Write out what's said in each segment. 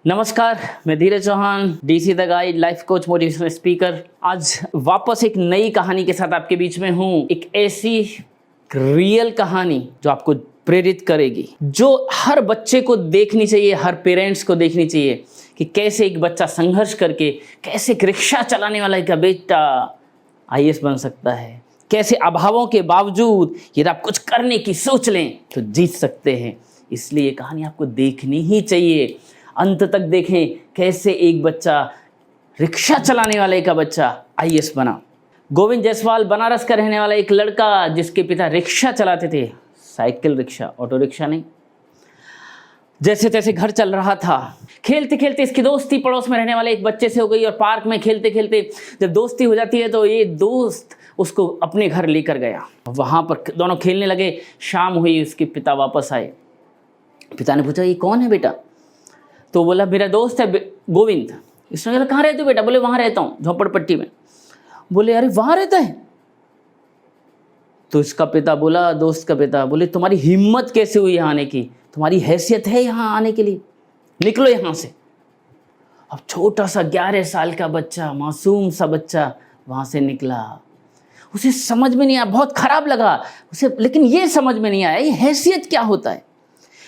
नमस्कार, मैं Dheeraj Chauhan, DC the guide, life coach, motivational speaker. आज वापस एक नई कहानी के साथ आपके बीच में हूँ। एक ऐसी रियल कहानी जो आपको प्रेरित करेगी, जो हर बच्चे को देखनी चाहिए, हर पेरेंट्स को देखनी चाहिए कि कैसे एक बच्चा संघर्ष करके कैसे एक रिक्शा चलाने वाला का बेटा आईएएस बन सकता है, कैसे अभावों के बावजूद यदि आप कुछ करने की सोच लें तो जीत सकते हैं। इसलिए ये कहानी आपको देखनी ही चाहिए, अंत तक देखें कैसे एक बच्चा, रिक्शा चलाने वाले का बच्चा आईएएस बना। गोविंद जायसवाल बनारस का रहने वाला एक लड़का जिसके पिता रिक्शा चलाते थे, साइकिल रिक्शा, ऑटो रिक्शा नहीं। जैसे तैसे घर चल रहा था। खेलते खेलते इसकी दोस्ती पड़ोस में रहने वाले एक बच्चे से हो गई और पार्क में खेलते खेलते जब दोस्ती हो जाती है तो ये दोस्त उसको अपने घर लेकर गया। वहाँ पर दोनों खेलने लगे। शाम हुई, उसके पिता वापस आए। पिता ने पूछा, ये कौन है बेटा? तो बोला, मेरा दोस्त है गोविंद। इसने बोला, कहाँ रहते हो बेटा? बोले, वहाँ रहता हूँ, झोपड़पट्टी में। बोले, अरे वहाँ रहता है? तो इसका पिता बोला, दोस्त का पिता बोले, तुम्हारी हिम्मत कैसे हुई यहाँ आने की? तुम्हारी हैसियत है यहाँ आने के लिए? निकलो यहाँ से। अब छोटा सा 11 साल का बच्चा, मासूम सा बच्चा वहाँ से निकला। उसे समझ में नहीं आया, बहुत खराब लगा उसे, लेकिन ये समझ में नहीं आया ये हैसियत क्या होता है,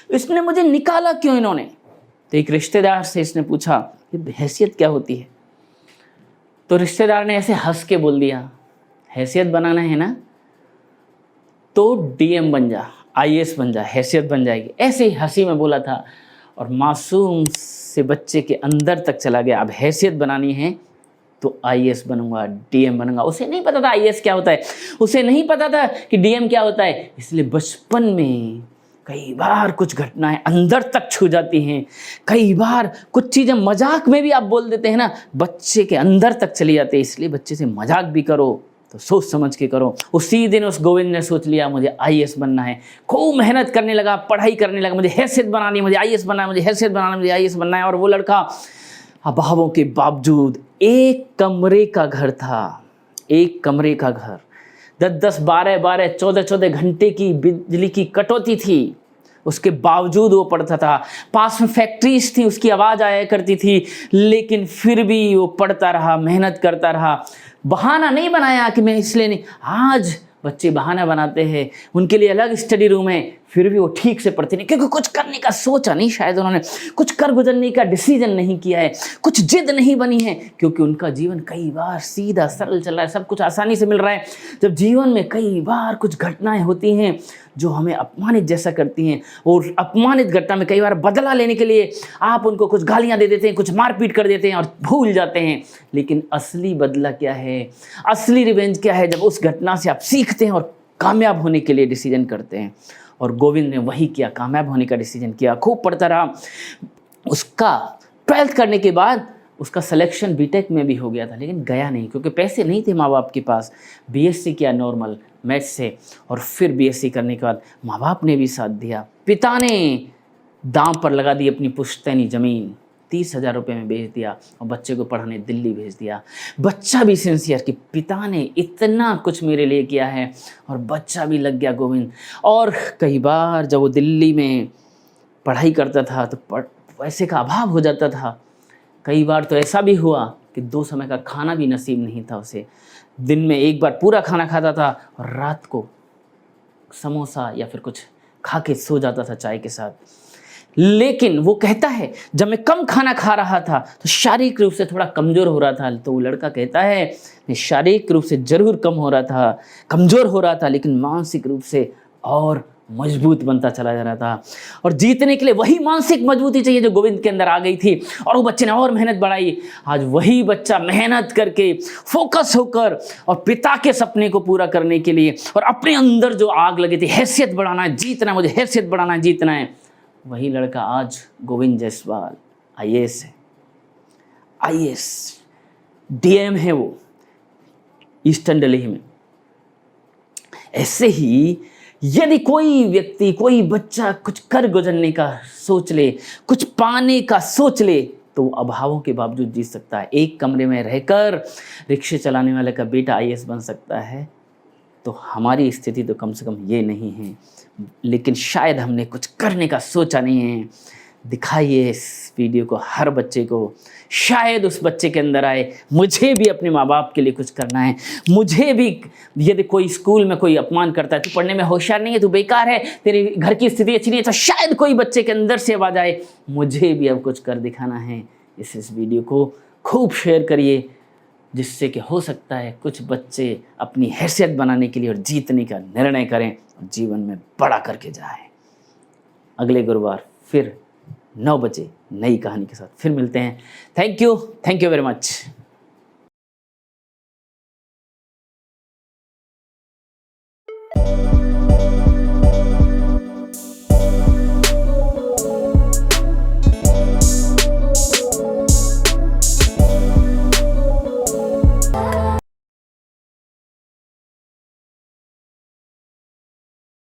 इसने मुझे निकाला क्यों इन्होंने। तो एक रिश्तेदार से इसने पूछा, ये हैसियत क्या होती है? तो रिश्तेदार ने ऐसे हंस के बोल दिया, हैसियत बनाना है ना तो डीएम बन जा, आईएएस बन जा, हैसियत बन जाएगी। ऐसे ही हंसी में बोला था और मासूम से बच्चे के अंदर तक चला गया। अब हैसियत बनानी है तो आईएएस बनूंगा, डीएम बनूंगा। उसे नहीं पता था आईएएस क्या होता है, उसे नहीं पता था कि डीएम क्या होता है। इसलिए बचपन में कई बार कुछ घटनाएं अंदर तक छू जाती हैं, कई बार कुछ चीज़ें मजाक में भी आप बोल देते हैं ना, बच्चे के अंदर तक चली जाती है। इसलिए बच्चे से मजाक भी करो तो सोच समझ के करो। उसी दिन उस गोविंद ने सोच लिया, मुझे आईएएस बनना है। खूब मेहनत करने लगा, पढ़ाई करने लगा, मुझे हैसियत बनानी है, मुझे आईएएस बनना है, मुझे हैसियत बनाना है, मुझे आईएएस बनना है। और वो लड़का अभावों के बावजूद, एक कमरे का घर था, एक कमरे का घर, 10-10, 12-12, 14-14 घंटे की बिजली की कटौती थी, उसके बावजूद वो पढ़ता था। पास में फैक्ट्रीज थी, उसकी आवाज़ आया करती थी, लेकिन फिर भी वो पढ़ता रहा, मेहनत करता रहा। बहाना नहीं बनाया कि मैं इसलिए नहीं। आज बच्चे बहाना बनाते हैं, उनके लिए अलग स्टडी रूम है, फिर भी वो ठीक से पढ़ते नहीं, क्योंकि कुछ करने का सोचा नहीं, शायद उन्होंने कुछ कर गुजरने का डिसीजन नहीं किया है, कुछ जिद नहीं बनी है, क्योंकि उनका जीवन कई बार सीधा सरल चल रहा है, सब कुछ आसानी से मिल रहा है। जब जीवन में कई बार कुछ घटनाएं होती हैं जो हमें अपमानित जैसा करती हैं, और अपमानित घटना में कई बार बदला लेने के लिए आप उनको कुछ गालियां दे देते हैं, कुछ मारपीट कर देते हैं और भूल जाते हैं। लेकिन असली बदला क्या है, असली रिवेंज क्या है? जब उस घटना से आप सीखते हैं और कामयाब होने के लिए डिसीजन करते हैं। और गोविंद ने वही किया, कामयाब होने का डिसीजन किया, खूब पढ़ता रहा। उसका 12th करने के बाद उसका सिलेक्शन बीटेक में भी हो गया था, लेकिन गया नहीं क्योंकि पैसे नहीं थे माँ बाप के पास। बीएससी किया नॉर्मल मैथ्स से, और फिर बीएससी करने के बाद माँ बाप ने भी साथ दिया। पिता ने दांव पर लगा दी अपनी पुश्तैनी ज़मीन, 30,000 रुपये में बेच दिया और बच्चे को पढ़ाने दिल्ली भेज दिया। बच्चा भी सिंसियर कि पिता ने इतना कुछ मेरे लिए किया है, और बच्चा भी लग गया गोविंद। और कई बार जब वो दिल्ली में पढ़ाई करता था तो पैसे का अभाव हो जाता था। कई बार तो ऐसा भी हुआ कि 2 समय का खाना भी नसीब नहीं था उसे। दिन में एक बार पूरा खाना खाता था और रात को समोसा या फिर कुछ खा के सो जाता था चाय के साथ। लेकिन वो कहता है, जब मैं कम खाना खा रहा था तो शारीरिक रूप से थोड़ा कमज़ोर हो रहा था। तो वो लड़का कहता है, मैं शारीरिक रूप से ज़रूर कम हो रहा था, कमज़ोर हो रहा था, लेकिन मानसिक रूप से और मजबूत बनता चला जा रहा था। और जीतने के लिए वही मानसिक मजबूती चाहिए जो गोविंद के अंदर आ गई थी, और वो बच्चे ने और मेहनत बढ़ाई। आज वही बच्चा मेहनत करके, फोकस होकर, और पिता के सपने को पूरा करने के लिए, और अपने अंदर जो आग लगी थी, हैसियत बढ़ाना है, जीतना है, मुझे हैसियत बढ़ाना है, जीतना है, वही लड़का आज गोविंद जायसवाल आईएएस है, आईएएस डीएम है वो, ईस्टर्न दिल्ली में। ऐसे ही यदि कोई व्यक्ति, कोई बच्चा कुछ कर गुजरने का सोच ले, कुछ पाने का सोच ले, तो वो अभावों के बावजूद जीत सकता है। एक कमरे में रहकर रिक्शे चलाने वाले का बेटा आईएएस बन सकता है, तो हमारी स्थिति तो कम से कम ये नहीं है। लेकिन शायद हमने कुछ करने का सोचा नहीं है, दिखाइए इस वीडियो को हर बच्चे को, शायद उस बच्चे के अंदर आए मुझे भी अपने माँ बाप के लिए कुछ करना है, मुझे भी, यदि कोई स्कूल में कोई अपमान करता है, तू पढ़ने में होशियार नहीं है, तू बेकार है, तेरे घर की स्थिति अच्छी नहीं है, तो शायद कोई बच्चे के अंदर से आवाज़ आए मुझे भी अब कुछ कर दिखाना है। इस वीडियो को खूब शेयर करिए, जिससे कि हो सकता है कुछ बच्चे अपनी हैसियत बनाने के लिए और जीतने का निर्णय करें और जीवन में बड़ा करके जाएं। अगले गुरुवार फिर 9 बजे नई कहानी के साथ फिर मिलते हैं। Thank you very much.